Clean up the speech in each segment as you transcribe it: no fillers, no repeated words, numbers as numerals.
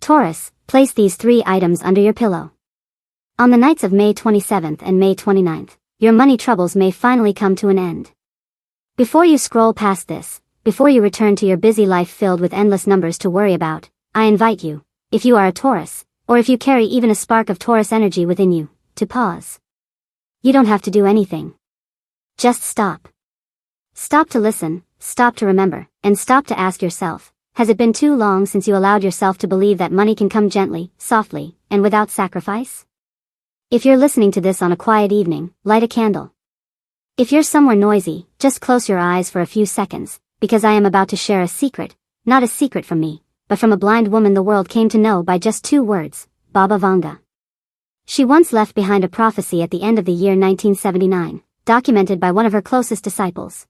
Taurus, place these 3 items under your pillow. On the nights of May 27th and May 29th, your money troubles may finally come to an end. Before you scroll past this, before you return to your busy life filled with endless numbers to worry about, I invite you, if you are a Taurus, or if you carry even a spark of Taurus energy within you, to pause. You don't have to do anything. Just stop. Stop to listen, stop to remember, and stop to ask yourself, has it been too long since you allowed yourself to believe that money can come gently, softly, and without sacrifice? If you're listening to this on a quiet evening, light a candle. If you're somewhere noisy, just close your eyes for a few seconds, because I am about to share a secret, not a secret from me, but from a blind woman the world came to know by just 2 words, Baba Vanga. She once left behind a prophecy at the end of the year 1979, documented by one of her closest disciples.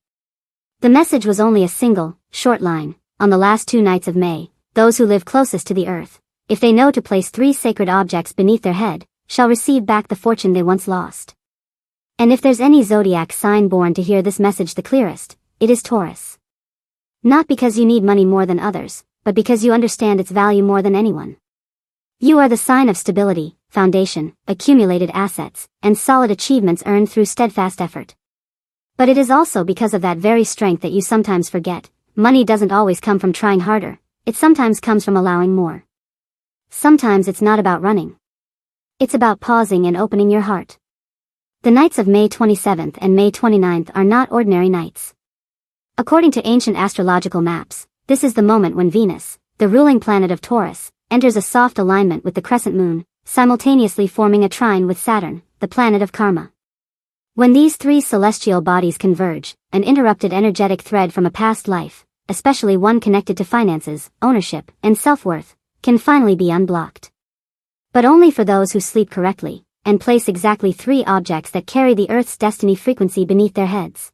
The message was only a single, short line: on the last 2 nights of May, those who live closest to the earth, if they know to place 3 sacred objects beneath their head, shall receive back the fortune they once lost. And if there's any zodiac sign born to hear this message the clearest, it is Taurus. Not because you need money more than others, but because you understand its value more than anyone. You are the sign of stability, foundation, accumulated assets, and solid achievements earned through steadfast effort. But it is also because of that very strength that you sometimes forget. Money doesn't always come from trying harder, it sometimes comes from allowing more. Sometimes it's not about running. It's about pausing and opening your heart. The nights of May 27th and May 29th are not ordinary nights. According to ancient astrological maps, this is the moment when Venus, the ruling planet of Taurus, enters a soft alignment with the crescent moon, simultaneously forming a trine with Saturn, the planet of karma. When these 3 celestial bodies converge, an interrupted energetic thread from a past life, especially one connected to finances, ownership, and self-worth, can finally be unblocked. But only for those who sleep correctly, and place exactly 3 objects that carry the Earth's destiny frequency beneath their heads.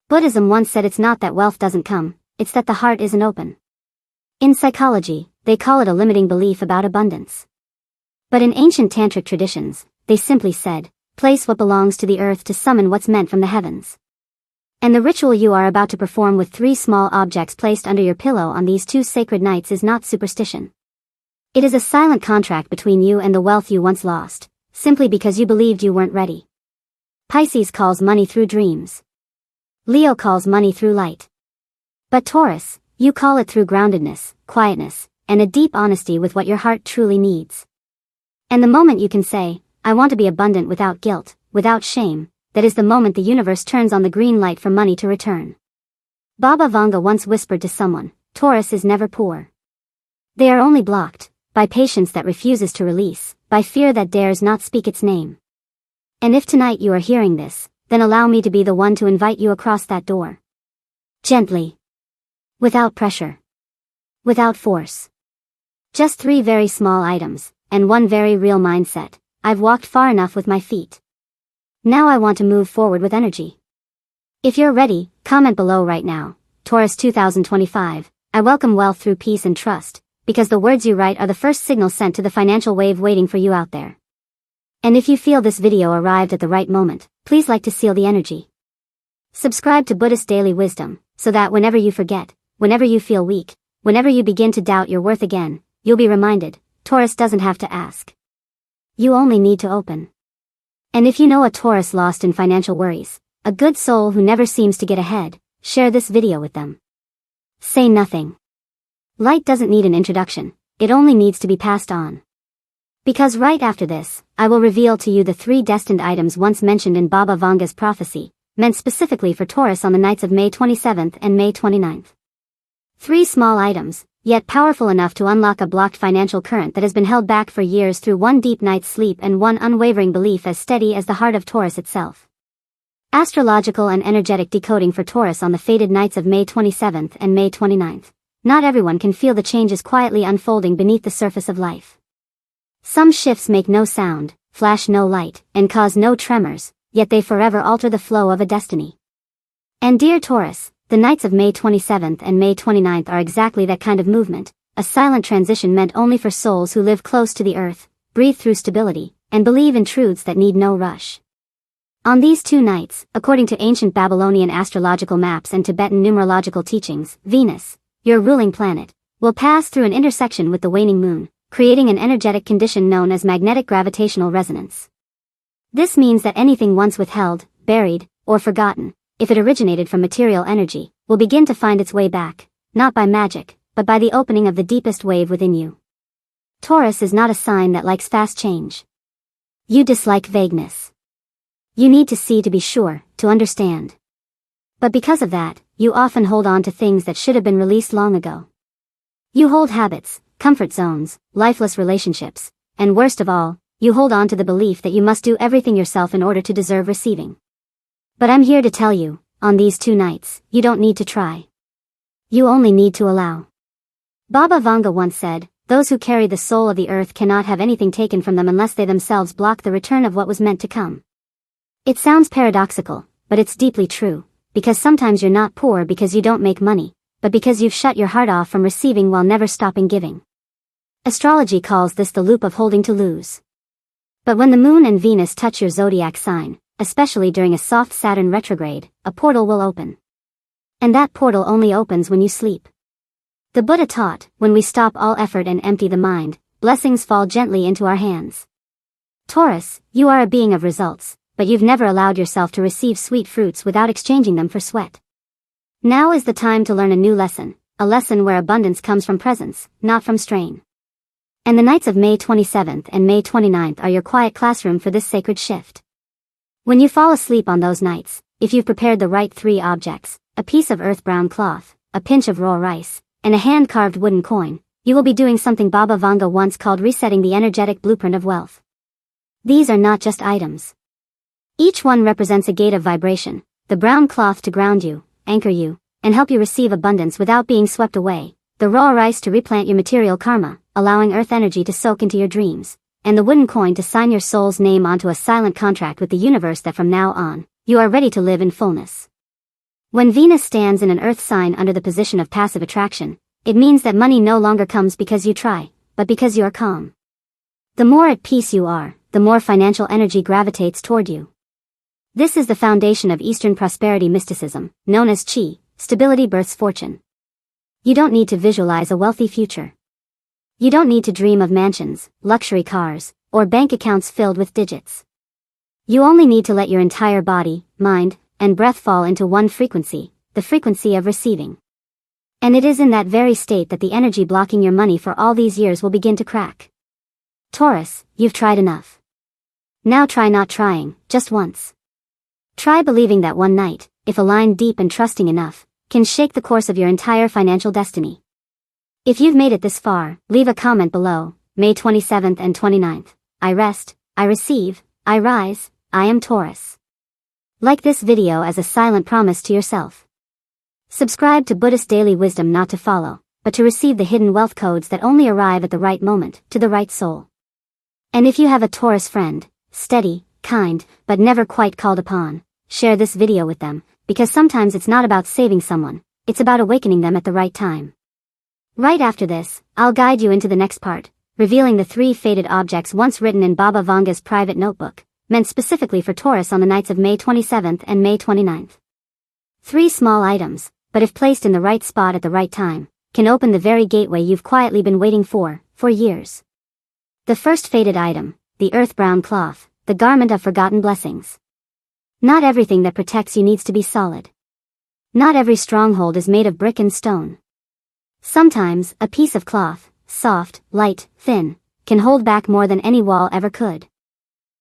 Buddhism once said it's not that wealth doesn't come, it's that the heart isn't open. In psychology, they call it a limiting belief about abundance. But in ancient tantric traditions, they simply said, place what belongs to the earth to summon what's meant from the heavens. And the ritual you are about to perform with 3 small objects placed under your pillow on these 2 sacred nights is not superstition. It is a silent contract between you and the wealth you once lost, simply because you believed you weren't ready. Pisces calls money through dreams. Leo calls money through light. But Taurus, you call it through groundedness, quietness, and a deep honesty with what your heart truly needs. And the moment you can say, I want to be abundant without guilt, without shame, that is the moment the universe turns on the green light for money to return. Baba Vanga once whispered to someone, Taurus is never poor. They are only blocked, by patience that refuses to release, by fear that dares not speak its name. And if tonight you are hearing this, then allow me to be the one to invite you across that door. Gently. Without pressure. Without force. Just 3 very small items, and 1 very real mindset. I've walked far enough with my feet. Now I want to move forward with energy. If you're ready, comment below right now. Taurus 2025, I welcome wealth through peace and trust, because the words you write are the first signal sent to the financial wave waiting for you out there. And if you feel this video arrived at the right moment, please like to seal the energy. Subscribe to Buddhist Daily Wisdom, so that whenever you forget, whenever you feel weak, whenever you begin to doubt your worth again, you'll be reminded, Taurus doesn't have to ask. You only need to open. And if you know a Taurus lost in financial worries, a good soul who never seems to get ahead, share this video with them. Say nothing. Light doesn't need an introduction, it only needs to be passed on. Because right after this, I will reveal to you the 3 destined items once mentioned in Baba Vanga's prophecy, meant specifically for Taurus on the nights of May 27th and May 29th. 3 small items, yet powerful enough to unlock a blocked financial current that has been held back for years through 1 deep night's sleep and 1 unwavering belief as steady as the heart of Taurus itself. Astrological and energetic decoding for Taurus on the fated nights of May 27th and May 29th. Not everyone can feel the changes quietly unfolding beneath the surface of life. Some shifts make no sound, flash no light, and cause no tremors, yet they forever alter the flow of a destiny. And dear Taurus, the nights of May 27th and May 29th are exactly that kind of movement, a silent transition meant only for souls who live close to the earth, breathe through stability, and believe in truths that need no rush. On these 2 nights, according to ancient Babylonian astrological maps and Tibetan numerological teachings, Venus, your ruling planet, will pass through an intersection with the waning moon, creating an energetic condition known as magnetic gravitational resonance. This means that anything once withheld, buried, or forgotten, if it originated from material energy, will begin to find its way back, not by magic, but by the opening of the deepest wave within you. Taurus is not a sign that likes fast change. You dislike vagueness. You need to see to be sure, to understand. But because of that, you often hold on to things that should have been released long ago. You hold habits, comfort zones, lifeless relationships, and worst of all, you hold on to the belief that you must do everything yourself in order to deserve receiving. But I'm here to tell you, on these 2 nights, you don't need to try. You only need to allow. Baba Vanga once said, "Those who carry the soul of the earth cannot have anything taken from them unless they themselves block the return of what was meant to come." It sounds paradoxical, but it's deeply true, because sometimes you're not poor because you don't make money, but because you've shut your heart off from receiving while never stopping giving. Astrology calls this the loop of holding to lose. But when the moon and Venus touch your zodiac sign, especially during a soft Saturn retrograde, a portal will open. And that portal only opens when you sleep. The Buddha taught, when we stop all effort and empty the mind, blessings fall gently into our hands. Taurus, you are a being of results, but you've never allowed yourself to receive sweet fruits without exchanging them for sweat. Now is the time to learn a new lesson, a lesson where abundance comes from presence, not from strain. And the nights of May 27th and May 29th are your quiet classroom for this sacred shift. When you fall asleep on those nights, if you've prepared the right 3 objects, a piece of earth brown cloth, a pinch of raw rice, and a hand-carved wooden coin, you will be doing something Baba Vanga once called resetting the energetic blueprint of wealth. These are not just items. Each one represents a gate of vibration, the brown cloth to ground you, anchor you, and help you receive abundance without being swept away, the raw rice to replant your material karma, allowing earth energy to soak into your dreams, and the wooden coin to sign your soul's name onto a silent contract with the universe that from now on, you are ready to live in fullness. When Venus stands in an earth sign under the position of passive attraction, it means that money no longer comes because you try, but because you are calm. The more at peace you are, the more financial energy gravitates toward you. This is the foundation of Eastern prosperity mysticism, known as Qi, stability births fortune. You don't need to visualize a wealthy future. You don't need to dream of mansions, luxury cars, or bank accounts filled with digits. You only need to let your entire body, mind, and breath fall into one frequency, the frequency of receiving. And it is in that very state that the energy blocking your money for all these years will begin to crack. Taurus, you've tried enough. Now try not trying, just once. Try believing that one night, if aligned deep and trusting enough, can shake the course of your entire financial destiny. If you've made it this far, leave a comment below. May 27th and 29th. I rest, I receive, I rise, I am Taurus. Like this video as a silent promise to yourself. Subscribe to Buddhist Daily Wisdom not to follow, but to receive the hidden wealth codes that only arrive at the right moment, to the right soul. And if you have a Taurus friend, steady, kind, but never quite called upon, share this video with them, because sometimes it's not about saving someone, it's about awakening them at the right time. Right after this, I'll guide you into the next part, revealing the 3 fated objects once written in Baba Vanga's private notebook, meant specifically for Taurus on the nights of May 27th and May 29th. 3 small items, but if placed in the right spot at the right time, can open the very gateway you've quietly been waiting for years. The first fated item, the earth brown cloth, the garment of forgotten blessings. Not everything that protects you needs to be solid. Not every stronghold is made of brick and stone. Sometimes, a piece of cloth, soft, light, thin, can hold back more than any wall ever could.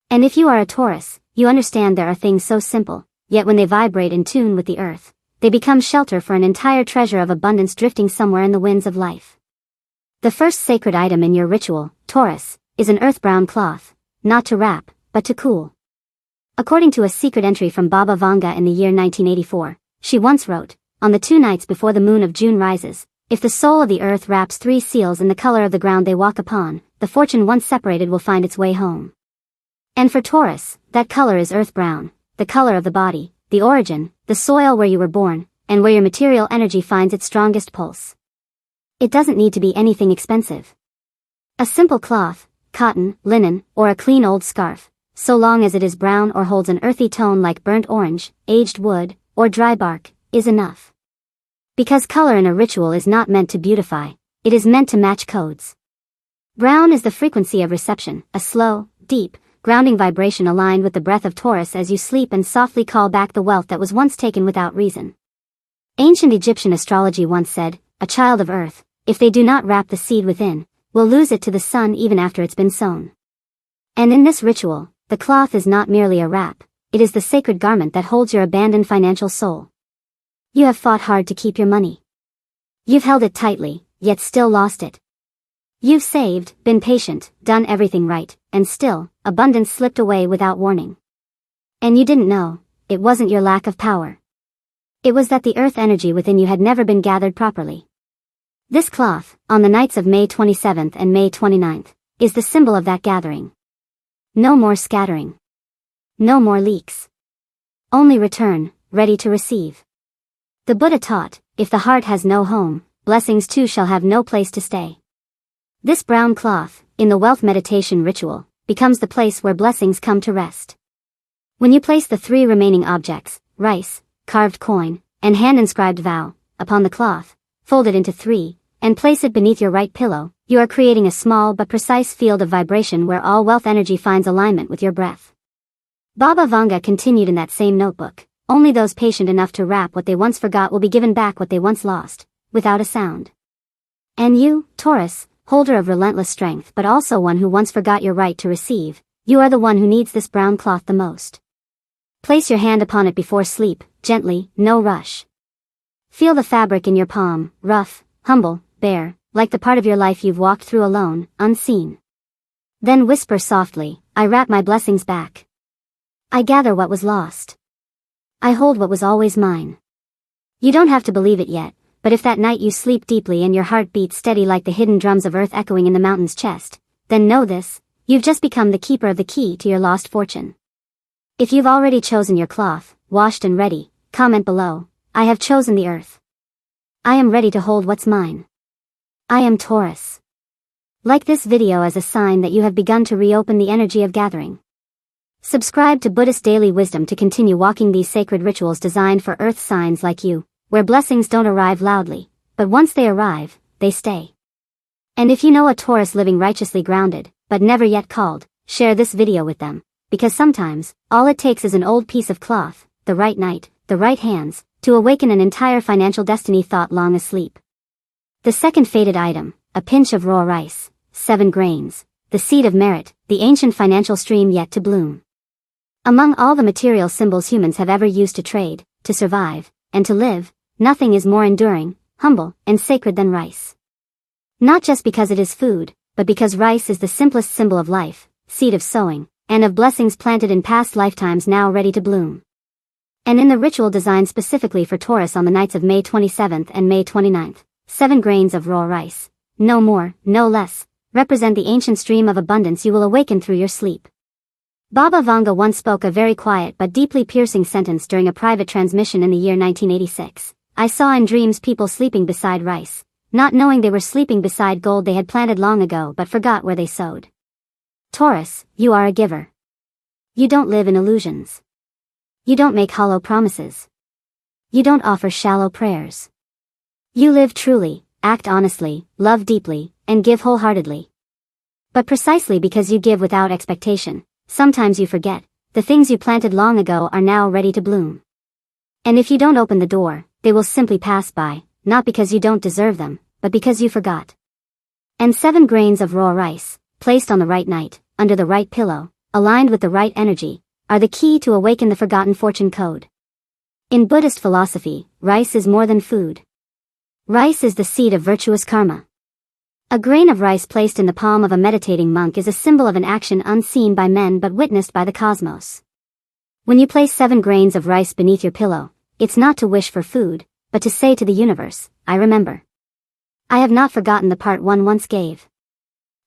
And if you are a Taurus, you understand there are things so simple, yet when they vibrate in tune with the earth, they become shelter for an entire treasure of abundance drifting somewhere in the winds of life. The first sacred item in your ritual, Taurus, is an earth brown cloth, not to wrap, but to cool. According to a secret entry from Baba Vanga in the year 1984, she once wrote, on the 2 nights before the moon of June rises, if the soul of the earth wraps 3 seals in the color of the ground they walk upon, the fortune once separated will find its way home. And for Taurus, that color is earth brown, the color of the body, the origin, the soil where you were born, and where your material energy finds its strongest pulse. It doesn't need to be anything expensive. A simple cloth, cotton, linen, or a clean old scarf, so long as it is brown or holds an earthy tone like burnt orange, aged wood, or dry bark, is enough. Because color in a ritual is not meant to beautify, it is meant to match codes. Brown is the frequency of reception, a slow, deep, grounding vibration aligned with the breath of Taurus as you sleep and softly call back the wealth that was once taken without reason. Ancient Egyptian astrology once said, "A child of earth, if they do not wrap the seed within, will lose it to the sun even after it's been sown." And in this ritual, the cloth is not merely a wrap, it is the sacred garment that holds your abandoned financial soul. You have fought hard to keep your money. You've held it tightly, yet still lost it. You've saved, been patient, done everything right, and still, abundance slipped away without warning. And you didn't know, it wasn't your lack of power. It was that the earth energy within you had never been gathered properly. This cloth, on the nights of May 27th and May 29th, is the symbol of that gathering. No more scattering. No more leaks. Only return, ready to receive. The Buddha taught, if the heart has no home, blessings too shall have no place to stay. This brown cloth, in the wealth meditation ritual, becomes the place where blessings come to rest. When you place the 3 remaining objects, rice, carved coin, and hand-inscribed vow, upon the cloth, fold it into 3, and place it beneath your right pillow, you are creating a small but precise field of vibration where all wealth energy finds alignment with your breath. Baba Vanga continued in that same notebook, only those patient enough to wrap what they once forgot will be given back what they once lost, without a sound. And you, Taurus, holder of relentless strength but also one who once forgot your right to receive, you are the one who needs this brown cloth the most. Place your hand upon it before sleep, gently, no rush. Feel the fabric in your palm, rough, humble, bare, like the part of your life you've walked through alone, unseen. Then whisper softly, "I wrap my blessings back. I gather what was lost. I hold what was always mine." You don't have to believe it yet, but if that night you sleep deeply and your heart beats steady like the hidden drums of earth echoing in the mountain's chest, then know this, you've just become the keeper of the key to your lost fortune. If you've already chosen your cloth, washed and ready, comment below, "I have chosen the earth. I am ready to hold what's mine. I am Taurus." Like this video as a sign that you have begun to reopen the energy of gathering. Subscribe to Buddhist Daily Wisdom to continue walking these sacred rituals designed for earth signs like you, where blessings don't arrive loudly, but once they arrive, they stay. And if you know a Taurus living righteously grounded, but never yet called, share this video with them, because sometimes, all it takes is an old piece of cloth, the right night, the right hands, to awaken an entire financial destiny thought long asleep. The second fated item, a pinch of raw rice, 7 grains, the seed of merit, the ancient financial stream yet to bloom. Among all the material symbols humans have ever used to trade, to survive, and to live, nothing is more enduring, humble, and sacred than rice. Not just because it is food, but because rice is the simplest symbol of life, seed of sowing, and of blessings planted in past lifetimes now ready to bloom. And in the ritual designed specifically for Taurus on the nights of May 27th and May 29th, 7 grains of raw rice, no more, no less, represent the ancient stream of abundance you will awaken through your sleep. Baba Vanga once spoke a very quiet but deeply piercing sentence during a private transmission in the year 1986. "I saw in dreams people sleeping beside rice, not knowing they were sleeping beside gold they had planted long ago but forgot where they sowed." Taurus, you are a giver. You don't live in illusions. You don't make hollow promises. You don't offer shallow prayers. You live truly, act honestly, love deeply, and give wholeheartedly. But precisely because you give without expectation, sometimes you forget, the things you planted long ago are now ready to bloom. And if you don't open the door, they will simply pass by, not because you don't deserve them, but because you forgot. And 7 grains of raw rice, placed on the right night, under the right pillow, aligned with the right energy, are the key to awaken the forgotten fortune code. In Buddhist philosophy, rice is more than food. Rice is the seed of virtuous karma. A grain of rice placed in the palm of a meditating monk is a symbol of an action unseen by men but witnessed by the cosmos. When you place 7 grains of rice beneath your pillow, it's not to wish for food, but to say to the universe, "I remember. I have not forgotten the part one once gave.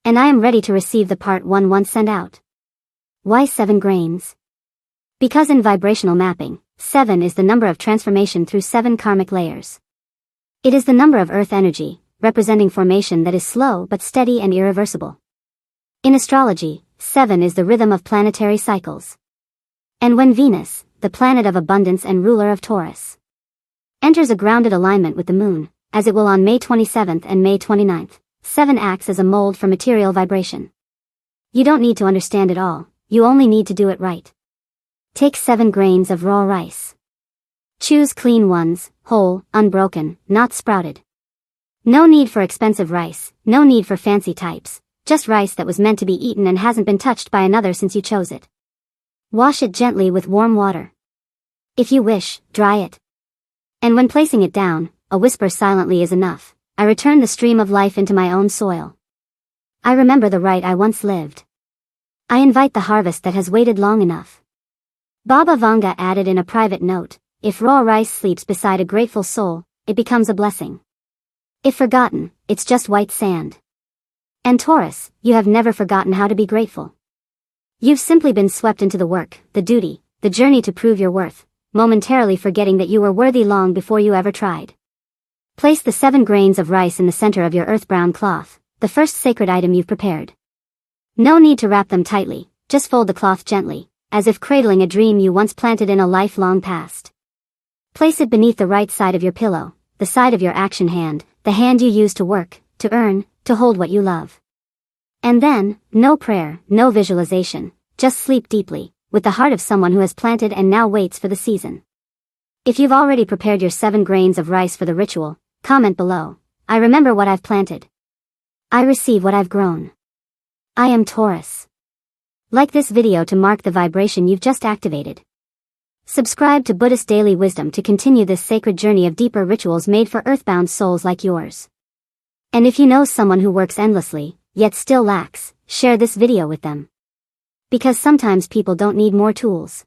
And I am ready to receive the part one once sent out." Why 7 grains? Because in vibrational mapping, 7 is the number of transformation through 7 karmic layers. It is the number of earth energy, representing formation that is slow but steady and irreversible. In astrology, 7 is the rhythm of planetary cycles. And when Venus, the planet of abundance and ruler of Taurus, enters a grounded alignment with the moon, as it will on May 27th and May 29th, 7 acts as a mold for material vibration. You don't need to understand it all, you only need to do it right. Take 7 grains of raw rice. Choose clean ones, whole, unbroken, not sprouted. No need for expensive rice, no need for fancy types, just rice that was meant to be eaten and hasn't been touched by another since you chose it. Wash it gently with warm water. If you wish, dry it. And when placing it down, a whisper silently is enough. I return the stream of life into my own soil. I remember the right I once lived. I invite the harvest that has waited long enough. Baba Vanga added in a private note, if raw rice sleeps beside a grateful soul, it becomes a blessing. If forgotten, it's just white sand. And Taurus, you have never forgotten how to be grateful. You've simply been swept into the work, the duty, the journey to prove your worth, momentarily forgetting that you were worthy long before you ever tried. Place the 7 grains of rice in the center of your earth-brown cloth, the first sacred item you've prepared. No need to wrap them tightly, just fold the cloth gently, as if cradling a dream you once planted in a lifelong past. Place it beneath the right side of your pillow, the side of your action hand, the hand you use to work, to earn, to hold what you love. And then, no prayer, no visualization, just sleep deeply, with the heart of someone who has planted and now waits for the season. If you've already prepared your 7 grains of rice for the ritual, comment below. I remember what I've planted. I receive what I've grown. I am Taurus. Like this video to mark the vibration you've just activated. Subscribe to Buddhist Daily Wisdom to continue this sacred journey of deeper rituals made for earthbound souls like yours. And if you know someone who works endlessly, yet still lacks, share this video with them. Because sometimes people don't need more tools.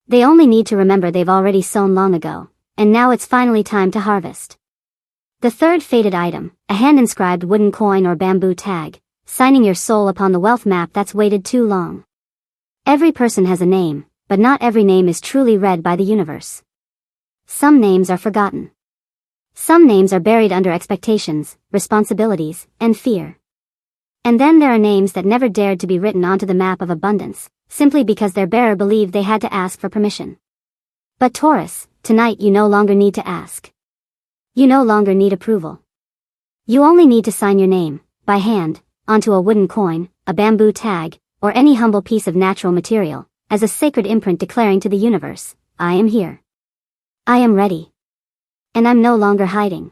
They only need to remember they've already sown long ago, and now it's finally time to harvest. The third fated item, a hand-inscribed wooden coin or bamboo tag, signing your soul upon the wealth map that's waited too long. Every person has a name, but not every name is truly read by the universe. Some names are forgotten. Some names are buried under expectations, responsibilities, and fear. And then there are names that never dared to be written onto the map of abundance, simply because their bearer believed they had to ask for permission. But Taurus, tonight you no longer need to ask. You no longer need approval. You only need to sign your name, by hand, onto a wooden coin, a bamboo tag, or any humble piece of natural material, as a sacred imprint declaring to the universe, I am here. I am ready. And I'm no longer hiding.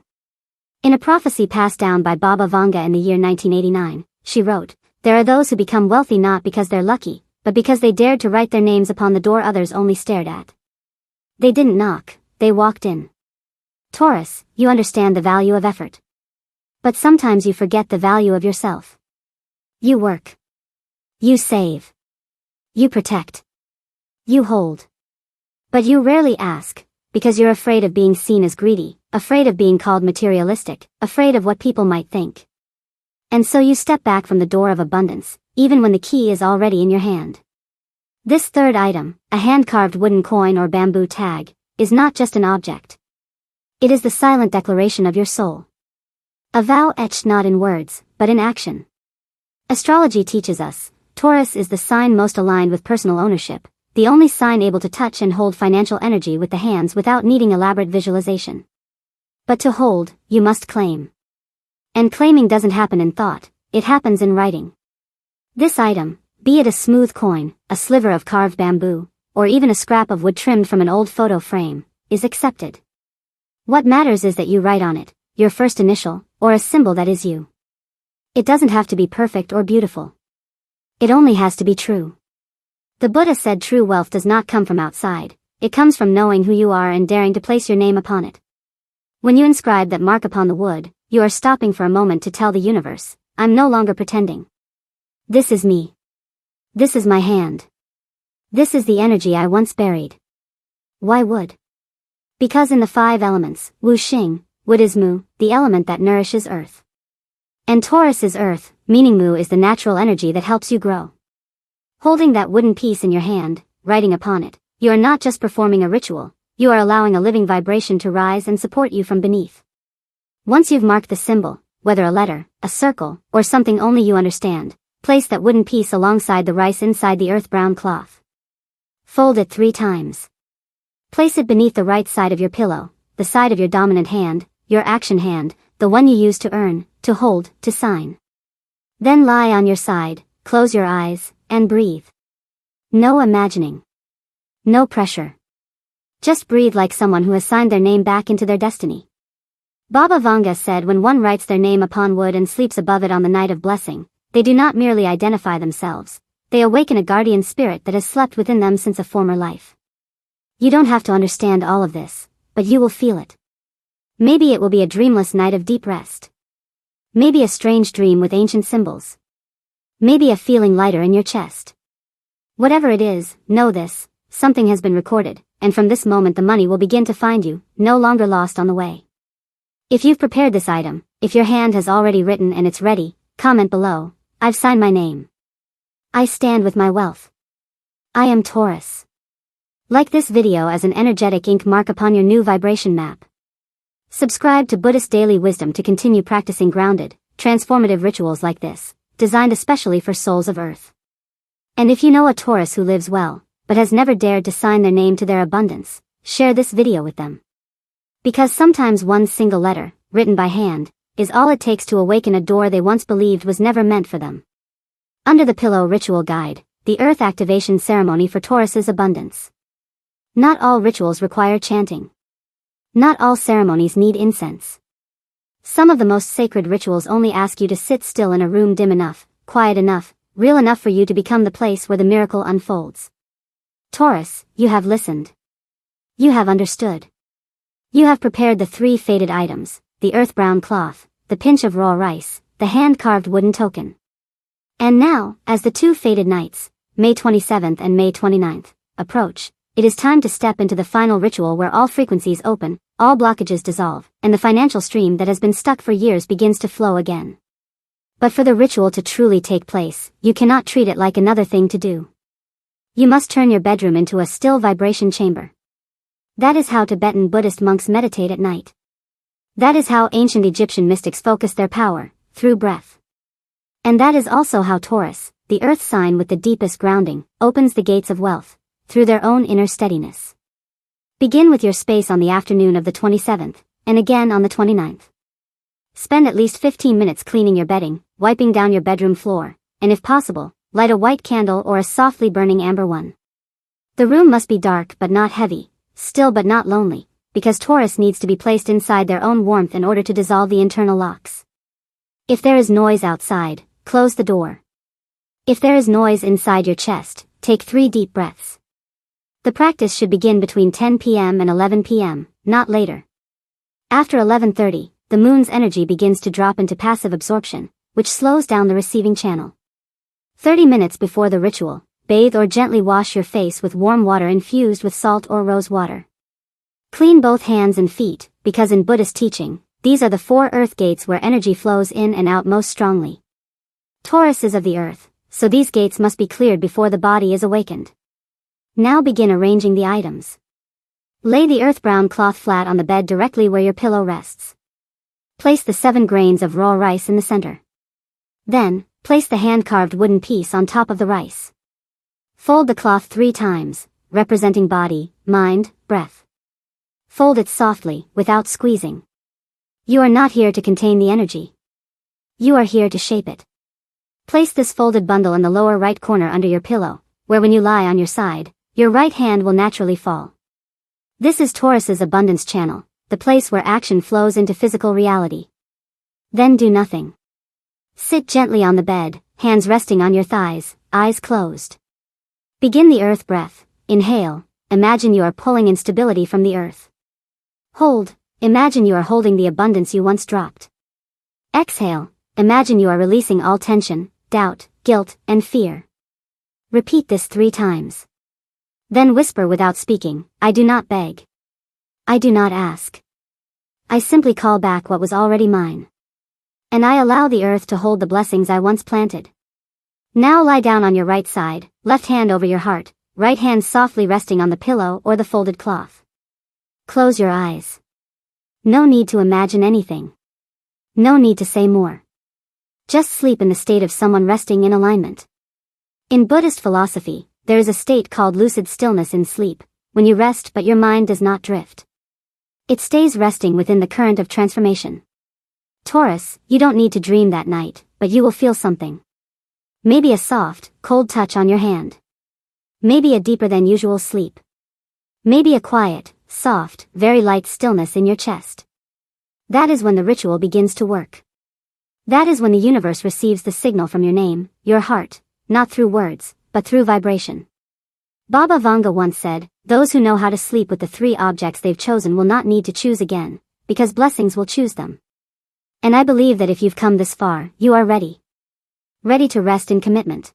In a prophecy passed down by Baba Vanga in the year 1989, she wrote, there are those who become wealthy not because they're lucky, but because they dared to write their names upon the door others only stared at. They didn't knock, they walked in. Taurus, you understand the value of effort. But sometimes you forget the value of yourself. You work. You save. You protect. You hold. But you rarely ask, because you're afraid of being seen as greedy, afraid of being called materialistic, afraid of what people might think. And so you step back from the door of abundance, even when the key is already in your hand. This third item, a hand-carved wooden coin or bamboo tag, is not just an object. It is the silent declaration of your soul. A vow etched not in words, but in action. Astrology teaches us, Taurus is the sign most aligned with personal ownership, the only sign able to touch and hold financial energy with the hands without needing elaborate visualization. But to hold, you must claim. And claiming doesn't happen in thought, it happens in writing. This item, be it a smooth coin, a sliver of carved bamboo, or even a scrap of wood trimmed from an old photo frame, is accepted. What matters is that you write on it, your first initial, or a symbol that is you. It doesn't have to be perfect or beautiful. It only has to be true. The Buddha said true wealth does not come from outside, it comes from knowing who you are and daring to place your name upon it. When you inscribe that mark upon the wood, you are stopping for a moment to tell the universe, I'm no longer pretending. This is me. This is my hand. This is the energy I once buried. Why wood? Because in the 5 elements, Wu Xing, wood is Mu, the element that nourishes earth. And Taurus is earth, meaning Mu is the natural energy that helps you grow. Holding that wooden piece in your hand, writing upon it, you are not just performing a ritual, you are allowing a living vibration to rise and support you from beneath. Once you've marked the symbol, whether a letter, a circle, or something only you understand, place that wooden piece alongside the rice inside the earth-brown cloth. Fold it 3 times. Place it beneath the right side of your pillow, the side of your dominant hand, your action hand, the one you use to earn, to hold, to sign. Then lie on your side, close your eyes, and breathe. No imagining. No pressure. Just breathe like someone who has signed their name back into their destiny. Baba Vanga said when one writes their name upon wood and sleeps above it on the night of blessing, they do not merely identify themselves, they awaken a guardian spirit that has slept within them since a former life. You don't have to understand all of this, but you will feel it. Maybe it will be a dreamless night of deep rest. Maybe a strange dream with ancient symbols. Maybe a feeling lighter in your chest. Whatever it is, know this, something has been recorded, and from this moment the money will begin to find you, no longer lost on the way. If you've prepared this item, if your hand has already written and it's ready, comment below, I've signed my name. I stand with my wealth. I am Taurus. Like this video as an energetic ink mark upon your new vibration map. Subscribe to Buddhist Daily Wisdom to continue practicing grounded, transformative rituals like this, designed especially for souls of Earth. And if you know a Taurus who lives well, but has never dared to sign their name to their abundance, share this video with them. Because sometimes one single letter, written by hand, is all it takes to awaken a door they once believed was never meant for them. Under the Pillow Ritual Guide, the Earth Activation Ceremony for Taurus's Abundance. Not all rituals require chanting. Not all ceremonies need incense. Some of the most sacred rituals only ask you to sit still in a room dim enough, quiet enough, real enough for you to become the place where the miracle unfolds. Taurus, you have listened. You have understood. You have prepared the 3 fated items, the earth brown cloth, the pinch of raw rice, the hand-carved wooden token. And now, as the 2 fated nights, May 27th and May 29th, approach, it is time to step into the final ritual where all frequencies open, all blockages dissolve, and the financial stream that has been stuck for years begins to flow again. But for the ritual to truly take place, you cannot treat it like another thing to do. You must turn your bedroom into a still vibration chamber. That is how Tibetan Buddhist monks meditate at night. That is how ancient Egyptian mystics focus their power, through breath. And that is also how Taurus, the earth sign with the deepest grounding, opens the gates of wealth, through their own inner steadiness. Begin with your space on the afternoon of the 27th, and again on the 29th. Spend at least 15 minutes cleaning your bedding, wiping down your bedroom floor, and if possible, light a white candle or a softly burning amber one. The room must be dark but not heavy, still but not lonely, because Taurus needs to be placed inside their own warmth in order to dissolve the internal locks. If there is noise outside, close the door. If there is noise inside your chest, take 3 deep breaths. The practice should begin between 10 p.m. and 11 p.m., not later. After 11:30, the moon's energy begins to drop into passive absorption, which slows down the receiving channel. 30 minutes before the ritual, bathe or gently wash your face with warm water infused with salt or rose water. Clean both hands and feet, because in Buddhist teaching, these are the 4 earth gates where energy flows in and out most strongly. Taurus is of the earth, so these gates must be cleared before the body is awakened. Now begin arranging the items. Lay the earth brown cloth flat on the bed directly where your pillow rests. Place the 7 grains of raw rice in the center. Then, place the hand-carved wooden piece on top of the rice. Fold the cloth 3 times, representing body, mind, breath. Fold it softly, without squeezing. You are not here to contain the energy. You are here to shape it. Place this folded bundle in the lower right corner under your pillow, where when you lie on your side, your right hand will naturally fall. This is Taurus's abundance channel, the place where action flows into physical reality. Then do nothing. Sit gently on the bed, hands resting on your thighs, eyes closed. Begin the earth breath. Inhale, imagine you are pulling in stability from the earth. Hold, imagine you are holding the abundance you once dropped. Exhale, imagine you are releasing all tension, doubt, guilt, and fear. Repeat this 3 times. Then whisper without speaking, I do not beg. I do not ask. I simply call back what was already mine. And I allow the earth to hold the blessings I once planted. Now lie down on your right side, left hand over your heart, right hand softly resting on the pillow or the folded cloth. Close your eyes. No need to imagine anything. No need to say more. Just sleep in the state of someone resting in alignment. In Buddhist philosophy, there is a state called lucid stillness in sleep, when you rest but your mind does not drift. It stays resting within the current of transformation. Taurus, you don't need to dream that night, but you will feel something. Maybe a soft, cold touch on your hand. Maybe a deeper than usual sleep. Maybe a quiet, soft, very light stillness in your chest. That is when the ritual begins to work. That is when the universe receives the signal from your name, your heart, not through words, but through vibration. Baba Vanga once said, those who know how to sleep with the 3 objects they've chosen will not need to choose again, because blessings will choose them. And I believe that if you've come this far, you are ready. Ready to rest in commitment.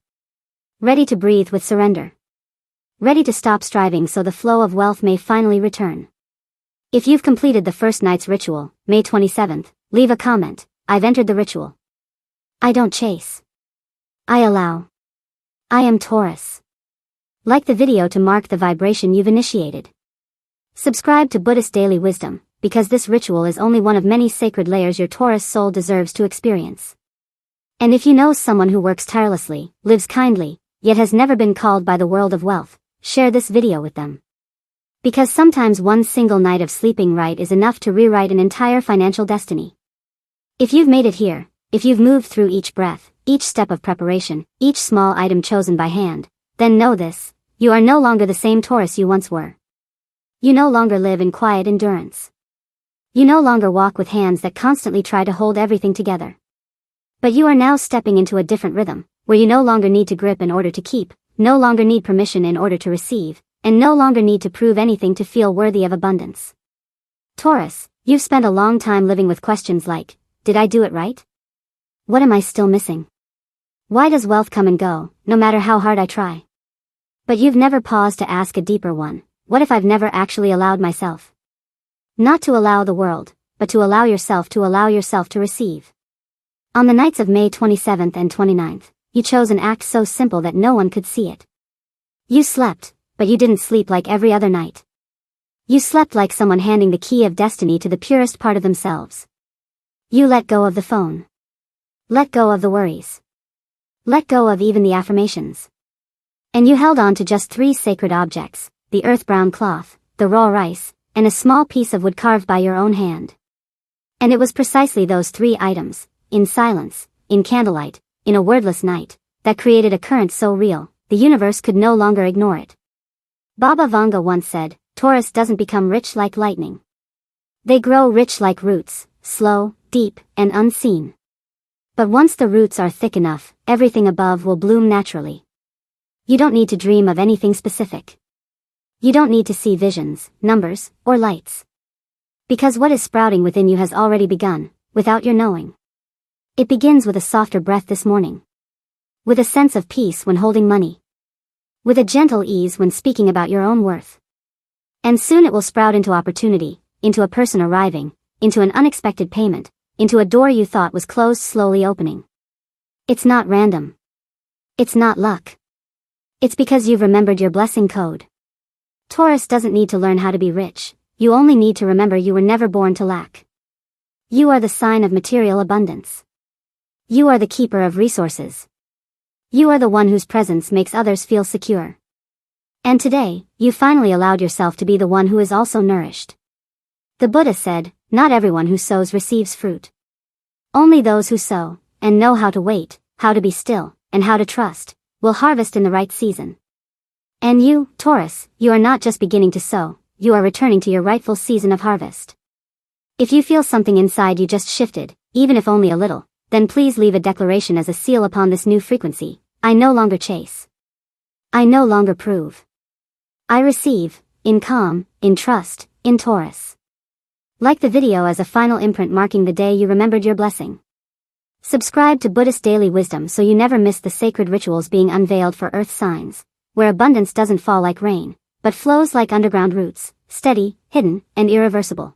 Ready to breathe with surrender. Ready to stop striving so the flow of wealth may finally return. If you've completed the first night's ritual, May 27th, leave a comment. I've entered the ritual. I don't chase. I allow. I am Taurus. Like the video to mark the vibration you've initiated. Subscribe to Buddhist Daily Wisdom, because this ritual is only one of many sacred layers your Taurus soul deserves to experience. And if you know someone who works tirelessly, lives kindly, yet has never been called by the world of wealth, share this video with them. Because sometimes one single night of sleeping right is enough to rewrite an entire financial destiny. If you've made it here, if you've moved through each breath, each step of preparation, each small item chosen by hand, then know this, you are no longer the same Taurus you once were. You no longer live in quiet endurance. You no longer walk with hands that constantly try to hold everything together. But you are now stepping into a different rhythm, where you no longer need to grip in order to keep, no longer need permission in order to receive, and no longer need to prove anything to feel worthy of abundance. Taurus, you've spent a long time living with questions like, did I do it right? What am I still missing? Why does wealth come and go, no matter how hard I try? But you've never paused to ask a deeper one, what if I've never actually allowed myself? Not to allow the world, but to allow yourself to receive. On the nights of May 27th and 29th, you chose an act so simple that no one could see it. You slept, but you didn't sleep like every other night. You slept like someone handing the key of destiny to the purest part of themselves. You let go of the phone. Let go of the worries. Let go of even the affirmations. And you held on to just 3 sacred objects, the earth-brown cloth, the raw rice, and a small piece of wood carved by your own hand. And it was precisely those 3 items, in silence, in candlelight, in a wordless night, that created a current so real, the universe could no longer ignore it. Baba Vanga once said, Taurus doesn't become rich like lightning. They grow rich like roots, slow, deep, and unseen. But once the roots are thick enough, everything above will bloom naturally. You don't need to dream of anything specific. You don't need to see visions, numbers, or lights. Because what is sprouting within you has already begun, without your knowing. It begins with a softer breath this morning. With a sense of peace when holding money. With a gentle ease when speaking about your own worth. And soon it will sprout into opportunity, into a person arriving, into an unexpected payment, into a door you thought was closed slowly opening. It's not random. It's not luck. It's because you've remembered your blessing code. Taurus doesn't need to learn how to be rich, you only need to remember you were never born to lack. You are the sign of material abundance. You are the keeper of resources. You are the one whose presence makes others feel secure. And today, you finally allowed yourself to be the one who is also nourished. The Buddha said, not everyone who sows receives fruit. Only those who sow, and know how to wait, how to be still, and how to trust, will harvest in the right season. And you, Taurus, you are not just beginning to sow, you are returning to your rightful season of harvest. If you feel something inside you just shifted, even if only a little, then please leave a declaration as a seal upon this new frequency. I no longer chase. I no longer prove. I receive, in calm, in trust, in Taurus. Like the video as a final imprint marking the day you remembered your blessing. Subscribe to Buddhist Daily Wisdom so you never miss the sacred rituals being unveiled for earth signs, where abundance doesn't fall like rain, but flows like underground roots, steady, hidden, and irreversible.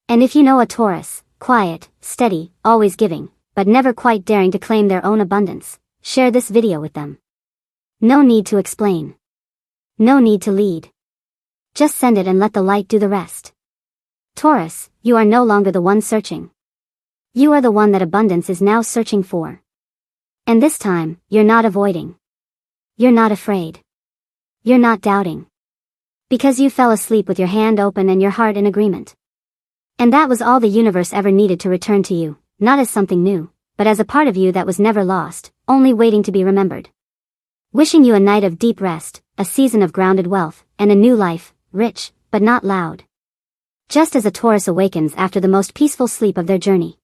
And if you know a Taurus, quiet, steady, always giving, but never quite daring to claim their own abundance, share this video with them. No need to explain. No need to lead. Just send it and let the light do the rest. Taurus, you are no longer the one searching. You are the one that abundance is now searching for. And this time, you're not avoiding. You're not afraid. You're not doubting. Because you fell asleep with your hand open and your heart in agreement. And that was all the universe ever needed to return to you, not as something new, but as a part of you that was never lost, only waiting to be remembered. Wishing you a night of deep rest, a season of grounded wealth, and a new life, rich, but not loud. Just as a Taurus awakens after the most peaceful sleep of their journey.